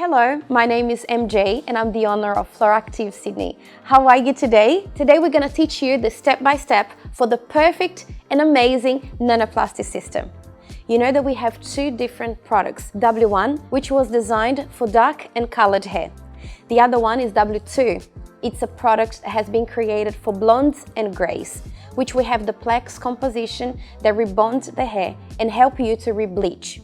Hello, my name is MJ and I'm the owner of Floractive Sydney. How are you today? Today we're going to teach you the step-by-step for the perfect and amazing Nanoplasty system. You know that we have two different products, W1, which was designed for dark and colored hair. The other one is W2. It's a product that has been created for blondes and grays, which we have the Plex composition that rebonds the hair and help you to rebleach.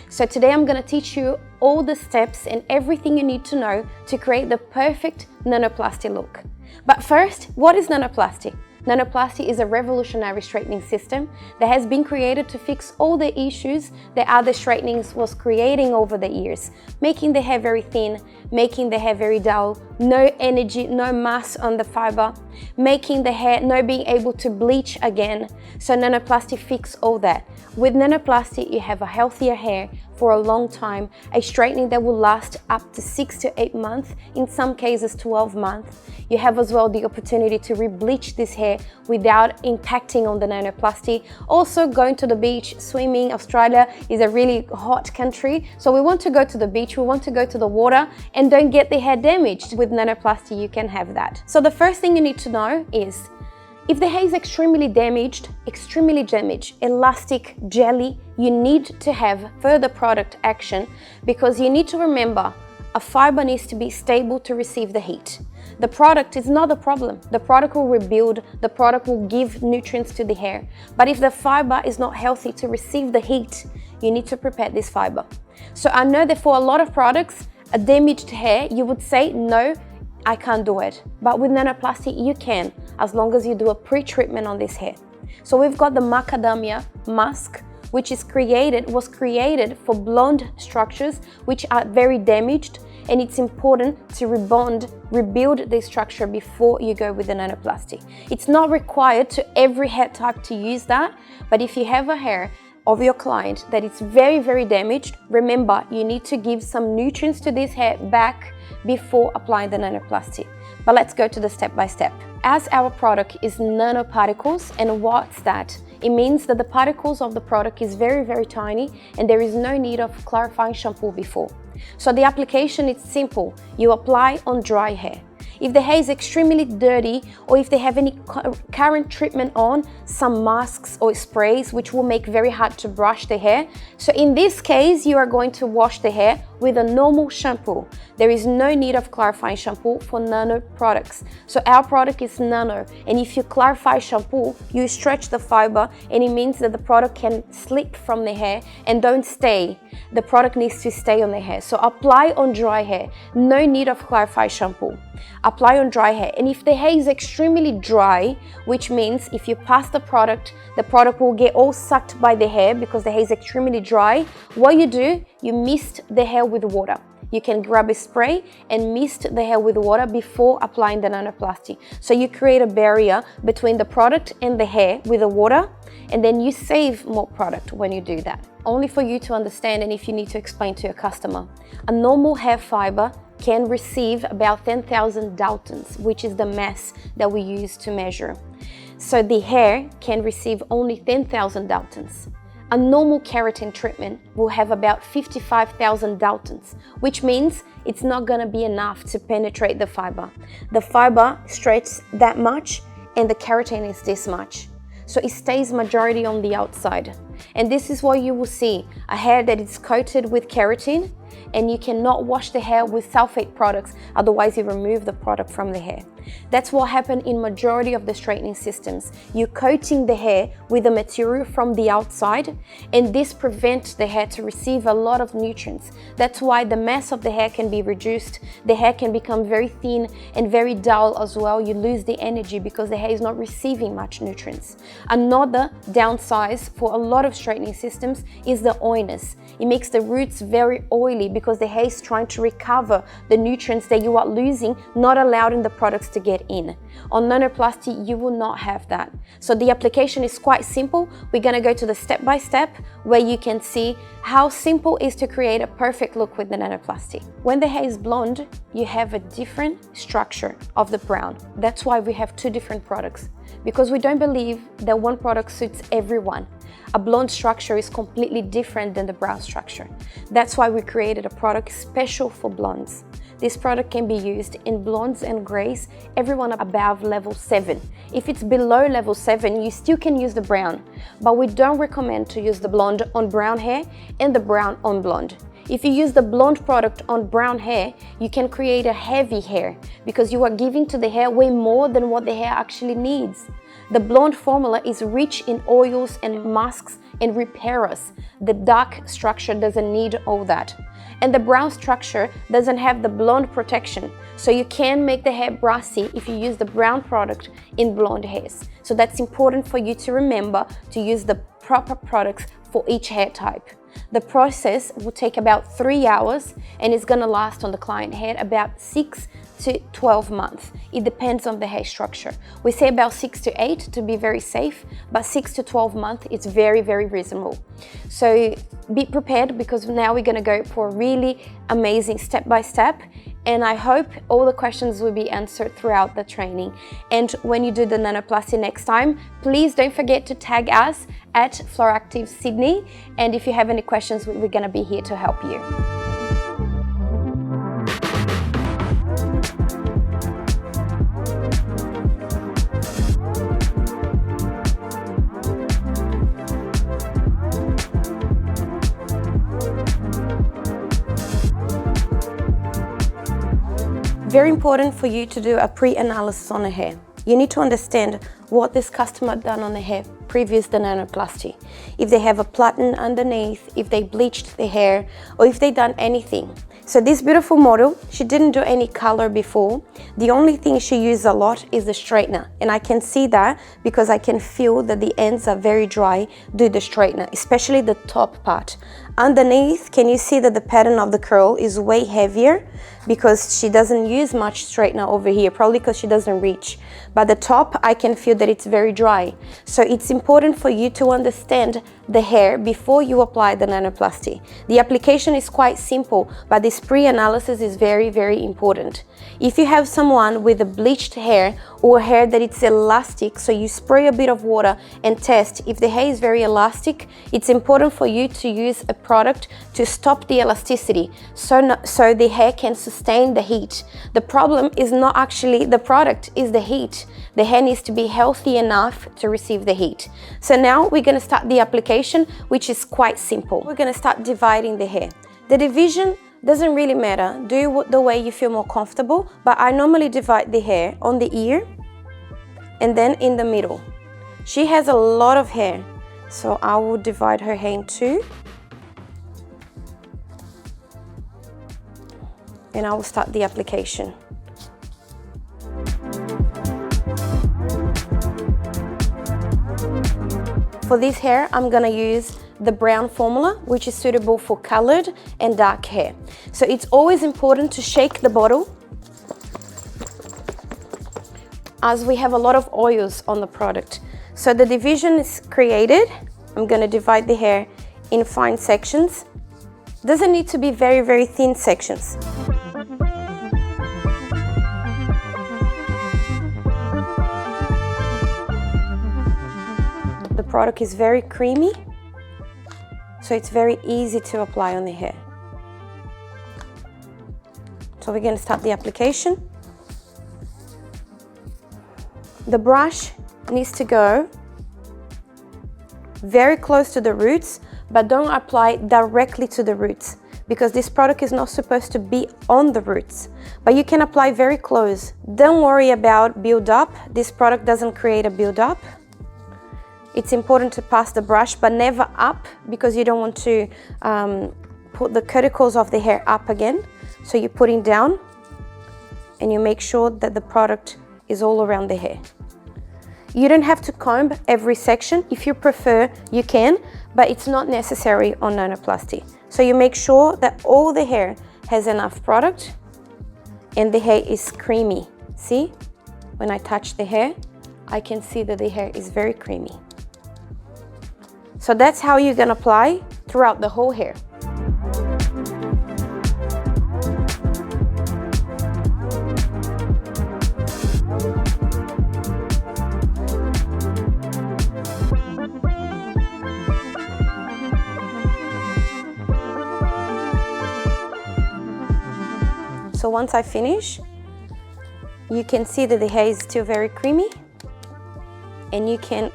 So today I'm going to teach you all the steps and everything you need to know to create the perfect nanoplasty look. But first, what is nanoplasty? Nanoplasty is a revolutionary straightening system that has been created to fix all the issues that other straightening was creating over the years, making the hair very thin, making the hair very dull, no energy, no mass on the fiber, making the hair not being able to bleach again. So Nanoplasty fixes all that. With Nanoplasty, you have a healthier hair for a long time, a straightening that will last up to 6 to 8 months, in some cases 12 months. You have as well the opportunity to rebleach this hair without impacting on the nanoplasty. Also, going to the beach, swimming. Australia is a really hot country, so we want to go to the beach, we want to go to the water and don't get the hair damaged. With nanoplasty, you can have that. So the first thing you need to know is, if the hair is extremely damaged, elastic, jelly, you need to have further product action, because you need to remember a fiber needs to be stable to receive the heat. The product is not the problem. The product will rebuild, the product will give nutrients to the hair. But if the fiber is not healthy to receive the heat, you need to prepare this fiber. So I know that for a lot of products, a damaged hair, you would say, no, I can't do it. But with Nanoplasty, you can, as long as you do a pre-treatment on this hair. So we've got the macadamia mask, which was created for blonde structures which are very damaged, and it's important to rebuild this structure before you go with the nanoplasty. It's not required to every hair type to use that, but if you have a hair of your client that is very, very damaged, remember, you need to give some nutrients to this hair back before applying the nanoplasty. But let's go to the step-by-step. As our product is nanoparticles, and what's that? It means that the particles of the product is very, very tiny and there is no need of clarifying shampoo before. So the application is simple. You apply on dry hair. If the hair is extremely dirty, or if they have any current treatment on, some masks or sprays which will make very hard to brush the hair. So in this case, you are going to wash the hair with a normal shampoo. There is no need of clarifying shampoo for nano products. So our product is nano, and if you clarify shampoo, you stretch the fiber, and it means that the product can slip from the hair and don't stay. The product needs to stay on the hair. So apply on dry hair. No need of clarify shampoo. Apply on dry hair. And if the hair is extremely dry, which means if you pass the product will get all sucked by the hair because the hair is extremely dry, what you do, you mist the hair with water. You can grab a spray and mist the hair with water before applying the nanoplasty. So you create a barrier between the product and the hair with the water, and then you save more product when you do that. Only for you to understand, and if you need to explain to your customer, a normal hair fiber can receive about 10,000 Daltons, which is the mass that we use to measure. So the hair can receive only 10,000 Daltons. A normal keratin treatment will have about 55,000 Daltons, which means it's not going to be enough to penetrate the fiber. The fiber stretches that much and the keratin is this much. So it stays majority on the outside. And this is what you will see, a hair that is coated with keratin, and you cannot wash the hair with sulfate products, otherwise you remove the product from the hair. That's what happened in majority of the straightening systems. You're coating the hair with a material from the outside, and this prevents the hair to receive a lot of nutrients. That's why the mass of the hair can be reduced, the hair can become very thin and very dull as well. You lose the energy because the hair is not receiving much nutrients. Another downside for a lot of straightening systems is the oiliness. It makes the roots very oily because the hair is trying to recover the nutrients that you are losing, not allowing the products to get in. On nanoplasty, you will not have that. So the application is quite simple. We're going to go to the step-by-step where you can see how simple it is to create a perfect look with the nanoplasty. When the hair is blonde, you have a different structure of the brown. That's why we have two different products, because we don't believe that one product suits everyone. A blonde structure is completely different than the brow structure. That's why we created a product special for blondes. This product can be used in blondes and grays, everyone above level 7. If it's below level 7, you still can use the brown, but we don't recommend to use the blonde on brown hair and the brown on blonde. If you use the blonde product on brown hair, you can create a heavy hair because you are giving to the hair way more than what the hair actually needs. The blonde formula is rich in oils and masks and repairers. The dark structure doesn't need all that. And the brown structure doesn't have the blonde protection, so you can make the hair brassy if you use the brown product in blonde hairs. So that's important for you to remember to use the proper products for each hair type. The process will take about 3 hours and it's gonna last on the client hair about 6 to 12 months. It depends on the hair structure. We say about 6 to 8 to be very safe, but 6 to 12 months it's very, very reasonable. So be prepared because now we're gonna go for a really amazing step-by-step, and I hope all the questions will be answered throughout the training. And when you do the nanoplasty next time, please don't forget to tag us at Floractive Sydney, and if you have any questions, we're gonna be here to help you. Very important for you to do a pre-analysis on the hair. You need to understand what this customer done on the hair previous to nanoplasty. If they have a platen underneath, if they bleached the hair, or if they done anything. So this beautiful model, she didn't do any color before. The only thing she used a lot is the straightener. And I can see that because I can feel that the ends are very dry due to the straightener, especially the top part. Underneath, can you see that the pattern of the curl is way heavier because she doesn't use much straightener over here, probably because she doesn't reach. But the top, I can feel that it's very dry. So it's important for you to understand the hair before you apply the nanoplasty. The application is quite simple, but this pre-analysis is very, very important. If you have someone with a bleached hair or hair that it's elastic, so you spray a bit of water and test if the hair is very elastic, it's important for you to use a product to stop the elasticity so the hair can sustain the heat. The problem is not actually the product, is the heat. The hair needs to be healthy enough to receive the heat. So now we're going to start the application, which is quite simple. We're going to start dividing the hair. The division doesn't really matter. Do it the way you feel more comfortable, but I normally divide the hair on the ear and then in the middle. She has a lot of hair, so I will divide her hair in two. And I will start the application. For this hair, I'm gonna use the brown formula, which is suitable for colored and dark hair. So it's always important to shake the bottle as we have a lot of oils on the product. So the division is created. I'm gonna divide the hair in fine sections. Doesn't need to be very, very thin sections. The product is very creamy, so it's very easy to apply on the hair. So we're going to start the application. The brush needs to go very close to the roots, but don't apply directly to the roots because this product is not supposed to be on the roots, but you can apply very close. Don't worry about build up. This product doesn't create a build up. It's important to pass the brush, but never up because you don't want to put the cuticles of the hair up again. So you're putting down and you make sure that the product is all around the hair. You don't have to comb every section. If you prefer, you can, but it's not necessary on nanoplasty. So you make sure that all the hair has enough product and the hair is creamy. See, when I touch the hair, I can see that the hair is very creamy. So that's how you can apply throughout the whole hair. So once I finish, you can see that the hair is still very creamy, and you can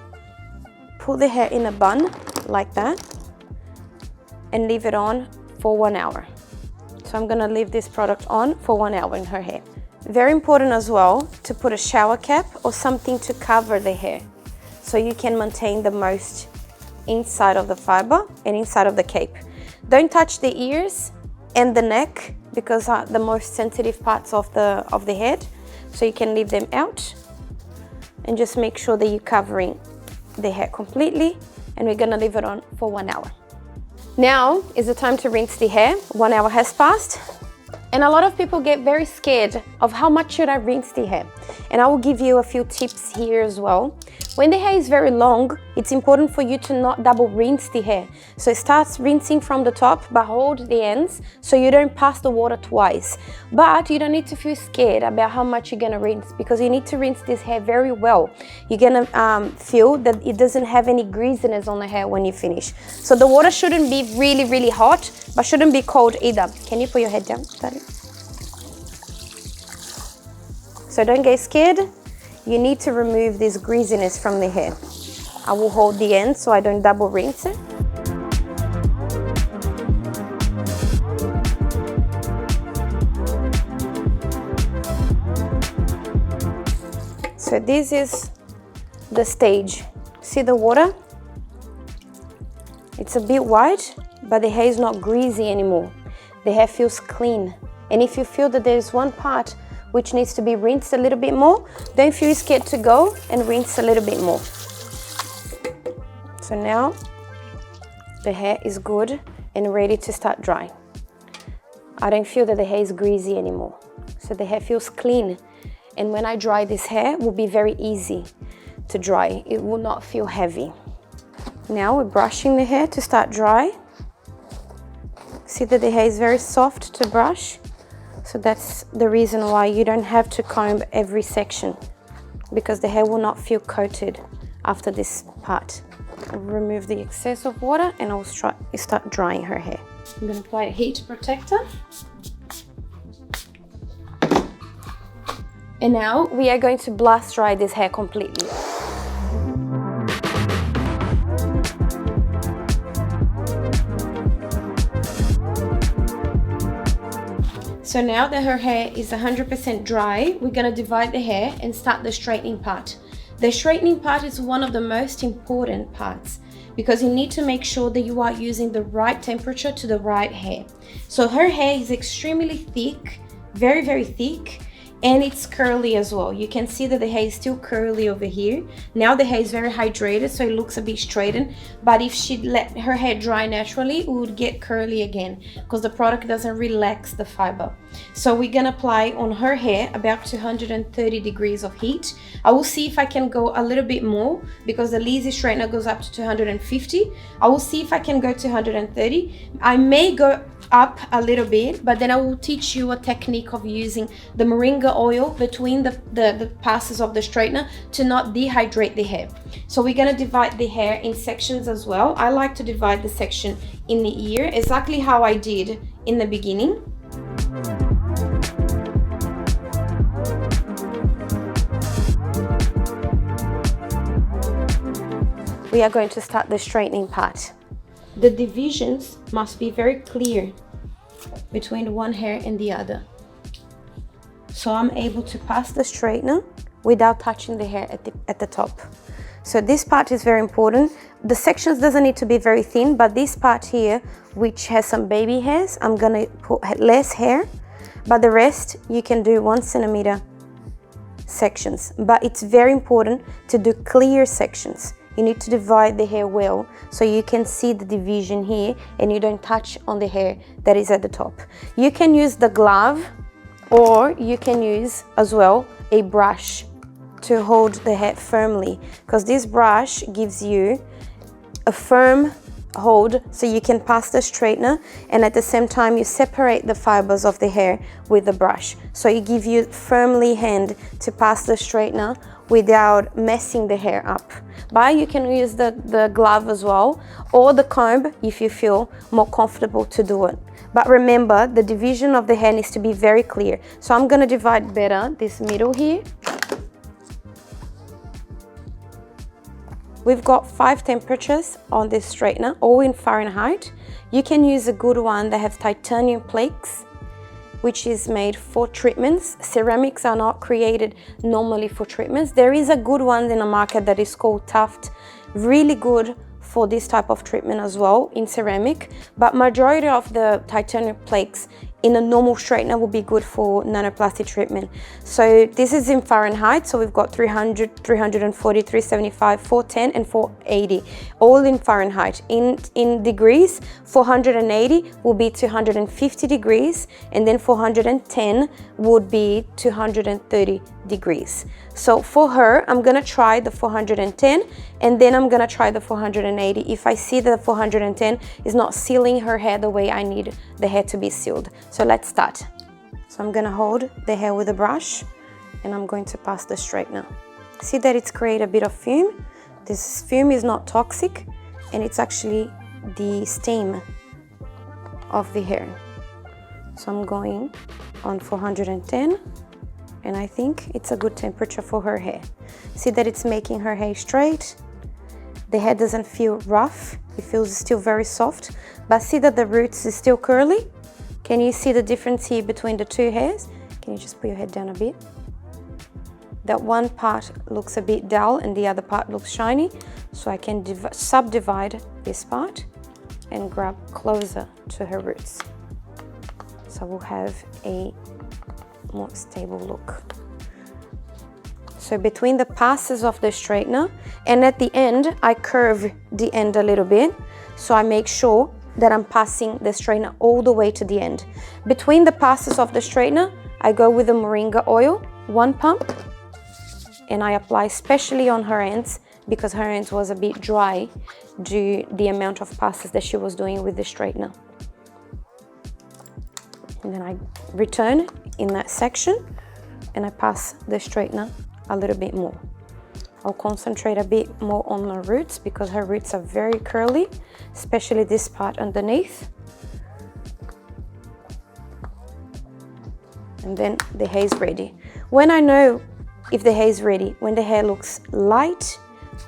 put the hair in a bun like that and leave it on for 1 hour. So I'm gonna leave this product on for 1 hour in her hair. Very important as well to put a shower cap or something to cover the hair so you can maintain the most inside of the fiber and inside of the cape. Don't touch the ears and the neck because are the most sensitive parts of the head, so you can leave them out and just make sure that you're covering the hair completely, and we're gonna leave it on for 1 hour. Now is the time to rinse the hair. 1 hour has passed, and a lot of people get very scared of how much should I rinse the hair, and I will give you a few tips here as well. When the hair is very long, it's important for you to not double rinse the hair. So it starts rinsing from the top, but hold the ends so you don't pass the water twice. But you don't need to feel scared about how much you're gonna rinse, because you need to rinse this hair very well. You're gonna feel that it doesn't have any greasiness on the hair when you finish. So the water shouldn't be really, really hot, but shouldn't be cold either. Can you put your head down, Daddy? So don't get scared. You need to remove this greasiness from the hair. I will hold the end so I don't double rinse it. So this is the stage. See the water? It's a bit white, but the hair is not greasy anymore. The hair feels clean. And if you feel that there's one part which needs to be rinsed a little bit more, don't feel scared to go and rinse a little bit more. So now the hair is good and ready to start drying. I don't feel that the hair is greasy anymore. So the hair feels clean. And when I dry this hair, it will be very easy to dry. It will not feel heavy. Now we're brushing the hair to start dry. See that the hair is very soft to brush. So that's the reason why you don't have to comb every section, because the hair will not feel coated after this part. I'll remove the excess of water and I'll start drying her hair. I'm going to apply a heat protector. And now we are going to blast dry this hair completely. So now that her hair is 100% dry, we're gonna divide the hair and start the straightening part. The straightening part is one of the most important parts because you need to make sure that you are using the right temperature to the right hair. So her hair is extremely thick, very, very thick, and it's curly as well. You can see that the hair is still curly over here. Now the hair is very hydrated, so it looks a bit straightened, but if she let her hair dry naturally, it would get curly again because the product doesn't relax the fiber. So we're gonna apply on her hair about 230 degrees of heat. I will see if I can go a little bit more because the Lazy straightener goes up to 250. I will see if I can go to 130. I may go up a little bit, but then I will teach you a technique of using the moringa oil between the passes of the straightener to not dehydrate the hair. So we're gonna divide the hair in sections as well. I like to divide the section in the ear exactly how I did in the beginning. We are going to start the straightening part. The divisions must be very clear between one hair and the other. So I'm able to pass the straightener without touching the hair at the top. So this part is very important. The sections doesn't need to be very thin, but this part here, which has some baby hairs, I'm gonna put less hair, but the rest you can do 1 centimeter sections. But it's very important to do clear sections. You need to divide the hair well so you can see the division here and you don't touch on the hair that is at the top. You can use the glove or you can use as well a brush to hold the hair firmly, because this brush gives you a firm hold so you can pass the straightener and at the same time you separate the fibers of the hair with the brush. So it gives you firmly hand to pass the straightener without messing the hair up. But you can use the glove as well or the comb if you feel more comfortable to do it. But remember, the division of the hair needs to be very clear. So I'm gonna divide better this middle here. We've got 5 temperatures on this straightener, all in Fahrenheit. You can use a good one that has titanium plates, which is made for treatments. Ceramics are not created normally for treatments. There is a good one in the market that is called Tuft, really good for this type of treatment as well in ceramic, but majority of the titanium plates in a normal straightener will be good for nanoplasty treatment. So this is in Fahrenheit, so we've got 300, 340, 375, 410 and 480, all in Fahrenheit. In degrees, 480 will be 250 degrees, and then 410 would be 230 degrees. So for her, I'm gonna try the 410, and then I'm gonna try the 480 if I see that the 410 is not sealing her hair the way I need the hair to be sealed. So let's start. So I'm gonna hold the hair with a brush, and I'm going to pass the straightener. See that it's created a bit of fume? This fume is not toxic, and it's actually the steam of the hair. So I'm going on 410, and I think it's a good temperature for her hair. See that it's making her hair straight. The hair doesn't feel rough, it feels still very soft, but see that the roots is still curly? Can you see the difference here between the two hairs? Can you just put your head down a bit? That one part looks a bit dull and the other part looks shiny, so I can subdivide this part and grab closer to her roots. So we'll have a more stable look. So between the passes of the straightener and at the end, I curve the end a little bit, so I make sure that I'm passing the straightener all the way to the end. Between the passes of the straightener, I go with the moringa oil, 1 pump, and I apply especially on her ends because her ends was a bit dry due to the amount of passes that she was doing with the straightener. And then I return in that section and I pass the straightener a little bit more. I'll concentrate a bit more on her roots because her roots are very curly, especially this part underneath. And then the hair is ready. When I know if the hair is ready, when the hair looks light,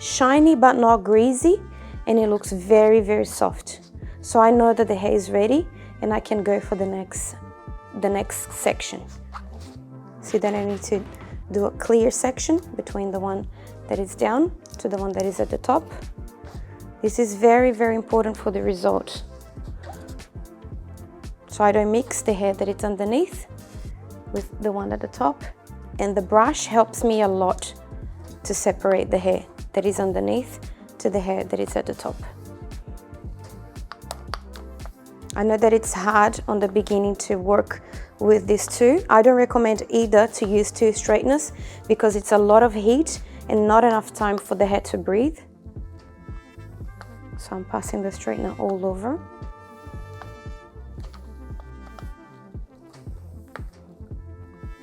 shiny but not greasy, and it looks very, very soft. So I know that the hair is ready and I can go for the next section. See that I need to do a clear section between the one that is down to the one that is at the top. This is very, very important for the result. So I don't mix the hair that is underneath with the one at the top, and the brush helps me a lot to separate the hair that is underneath to the hair that is at the top. I know that it's hard on the beginning to work with these two. I don't recommend either to use 2 straighteners because it's a lot of heat and not enough time for the hair to breathe. So I'm passing the straightener all over.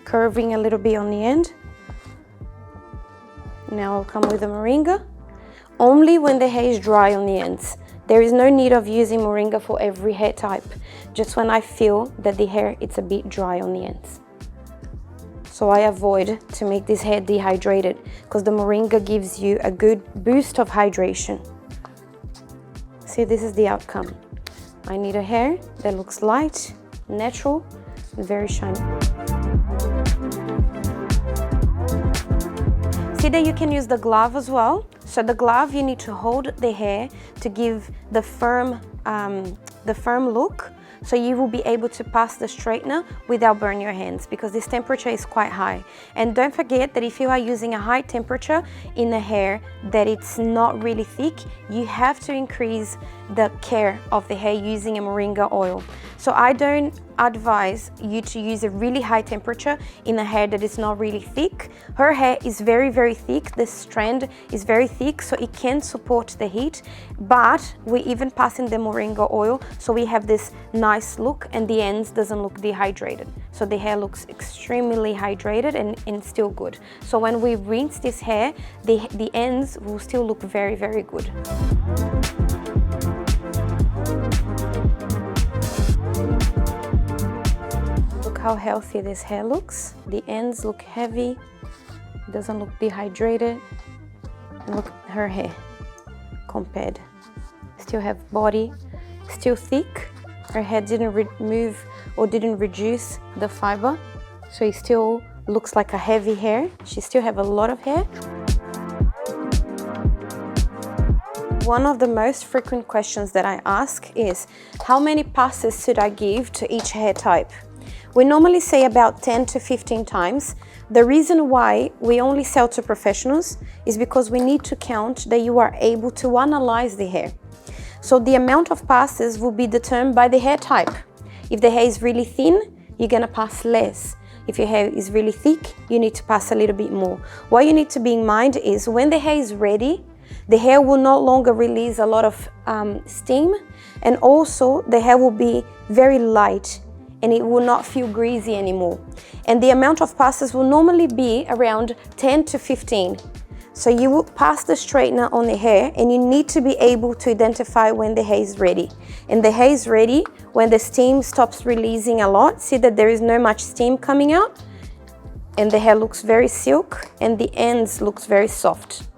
Curving a little bit on the end. Now I'll come with the moringa. Only when the hair is dry on the ends. There is no need of using moringa for every hair type, just when I feel that the hair is a bit dry on the ends. So I avoid to make this hair dehydrated because the moringa gives you a good boost of hydration. See, this is the outcome. I need a hair that looks light, natural, and very shiny. See that you can use the glove as well. So the glove, you need to hold the hair to give the firm look. So you will be able to pass the straightener without burning your hands because this temperature is quite high. And don't forget that if you are using a high temperature in the hair that it's not really thick, you have to increase the care of the hair using a moringa oil. So I don't advise you to use a really high temperature in a hair that is not really thick. Her hair is very, very thick. The strand is very thick, so it can support the heat, but we even passing the moringa oil, so we have this nice look and the ends doesn't look dehydrated. So the hair looks extremely hydrated and still good. So when we rinse this hair, the ends will still look very, very good. how healthy this hair looks. The ends look heavy, it doesn't look dehydrated. And look at her hair compared. Still have body, still thick. Her hair didn't remove or didn't reduce the fiber, so it still looks like a heavy hair. She still have a lot of hair. One of the most frequent questions that I ask is, how many passes should I give to each hair type? We normally say about 10 to 15 times. The reason why we only sell to professionals is because we need to count that you are able to analyze the hair. So the amount of passes will be determined by the hair type. If the hair is really thin, you're gonna pass less. If your hair is really thick, you need to pass a little bit more. What you need to be in mind is when the hair is ready, the hair will no longer release a lot of steam, and also the hair will be very light and it will not feel greasy anymore. And the amount of passes will normally be around 10 to 15. So you will pass the straightener on the hair, and you need to be able to identify when the hair is ready. And the hair is ready when the steam stops releasing a lot. See that there is no much steam coming out, and the hair looks very silk and the ends looks very soft.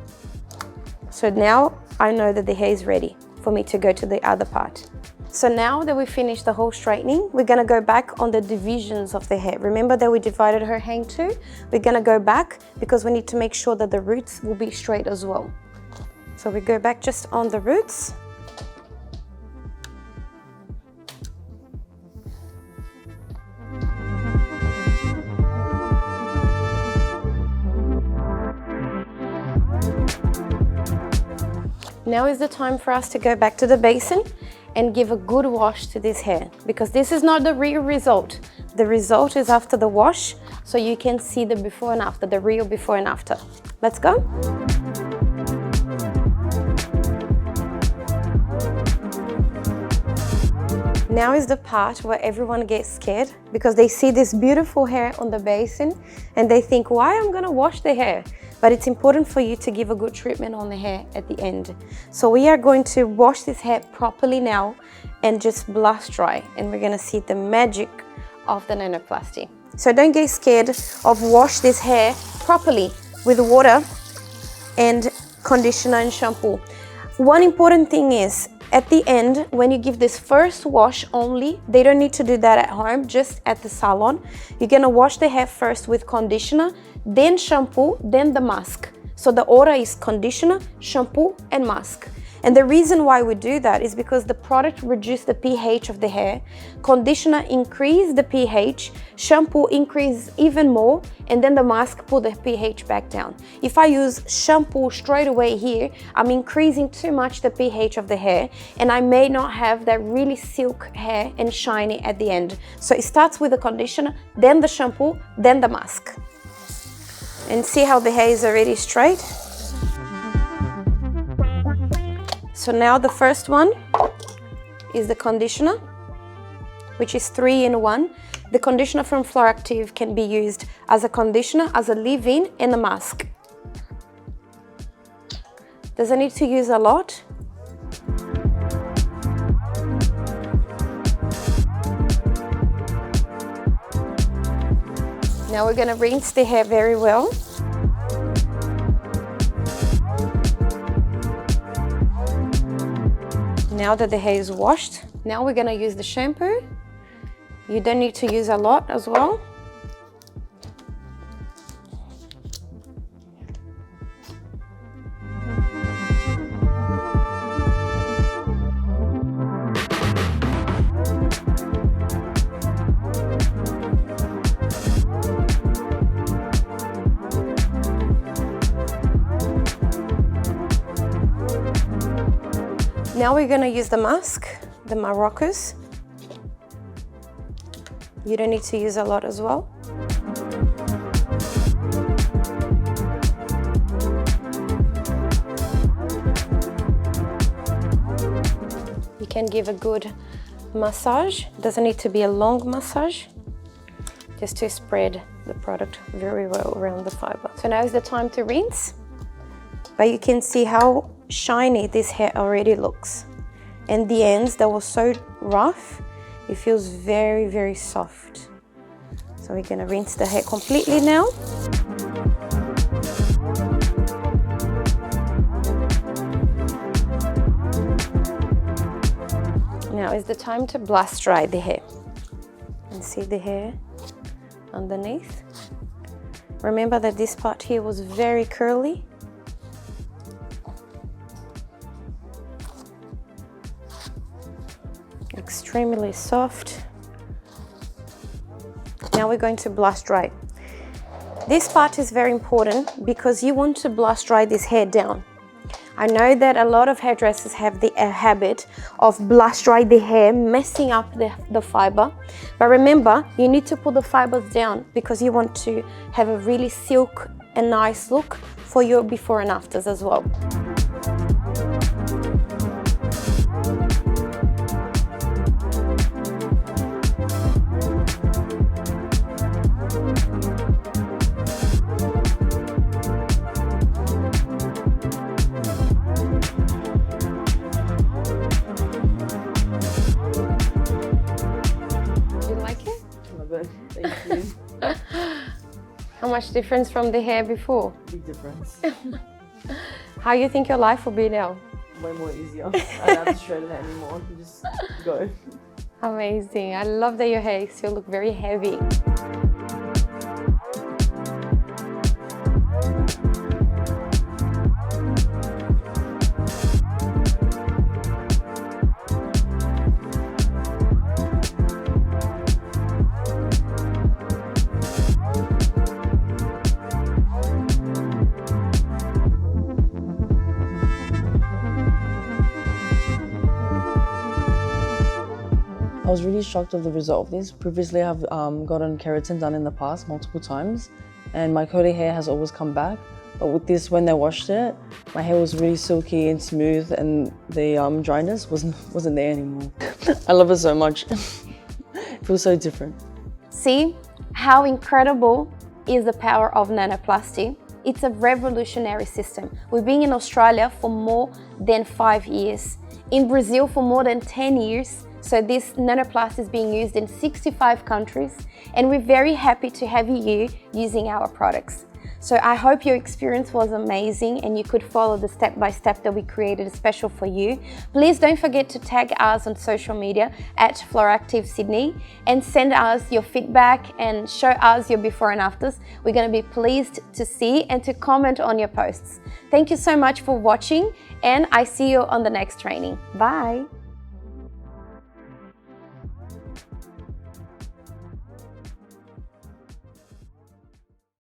So now I know that the hair is ready for me to go to the other part. So now that we finished the whole straightening, we're gonna go back on the divisions of the hair. Remember that we divided her hair in two? We're gonna go back because we need to make sure that the roots will be straight as well. So we go back just on the roots. Now is the time for us to go back to the basin and give a good wash to this hair, because this is not the real result. The result is after the wash, so you can see the before and after, the real before and after. Let's go. Now is the part where everyone gets scared because they see this beautiful hair on the basin and they think, why I'm gonna wash the hair? But it's important for you to give a good treatment on the hair at the end. So we are going to wash this hair properly now and just blast dry, and we're gonna see the magic of the nanoplasty. So don't get scared of wash this hair properly with water and conditioner and shampoo. One important thing is, at the end, when you give this first wash only, they don't need to do that at home, just at the salon. You're gonna wash the hair first with conditioner, then shampoo, then the mask. So the order is conditioner, shampoo, and mask. And the reason why we do that is because the product reduces the pH of the hair, conditioner increases the pH, shampoo increases even more, and then the mask pull the pH back down. If I use shampoo straight away here, I'm increasing too much the pH of the hair, and I may not have that really silk hair and shiny at the end. So it starts with the conditioner, then the shampoo, then the mask. And see how the hair is already straight? So now the first one is the conditioner, which is 3-in-1. The conditioner from Floractive can be used as a conditioner, as a leave-in, and a mask. Doesn't need to use a lot. Now we're gonna rinse the hair very well. Now that the hair is washed, now we're gonna use the shampoo. You don't need to use a lot as well. Now we're gonna use the mask, the Moroccos. You don't need to use a lot as well. You can give a good massage. It doesn't need to be a long massage, just to spread the product very well around the fiber. So now is the time to rinse. But you can see how shiny this hair already looks. And the ends that was so rough, it feels very, very soft. So we're going to rinse the hair completely now. Now is the time to blast dry the hair. And see the hair underneath. Remember that this part here was very curly. Extremely soft. Now we're going to blast dry. This part is very important because you want to blast dry this hair down. I know that a lot of hairdressers have the habit of blast dry the hair, messing up the fiber. But remember, you need to put the fibers down because you want to have a really silk and nice look for your before and afters as well. Thank you. How much difference from the hair before? Big difference. How you think your life will be now? Way more easier. I don't have to straighten it anymore. I can just go. Amazing. I love that your hair still look very heavy. I was really shocked of the result of this. Previously, I've gotten keratin done in the past multiple times, and my curly hair has always come back. But with this, when they washed it, my hair was really silky and smooth, and the dryness wasn't there anymore. I love it so much. It feels so different. See how incredible is the power of Nanoplasty? It's a revolutionary system. We've been in Australia for more than 5 years, in Brazil for more than 10 years. So this Nanoplasty is being used in 65 countries, and we're very happy to have you using our products. So I hope your experience was amazing and you could follow the step-by-step that we created special for you. Please don't forget to tag us on social media at Floractive Sydney and send us your feedback and show us your before and afters. We're going to be pleased to see and to comment on your posts. Thank you so much for watching, and I see you on the next training. Bye.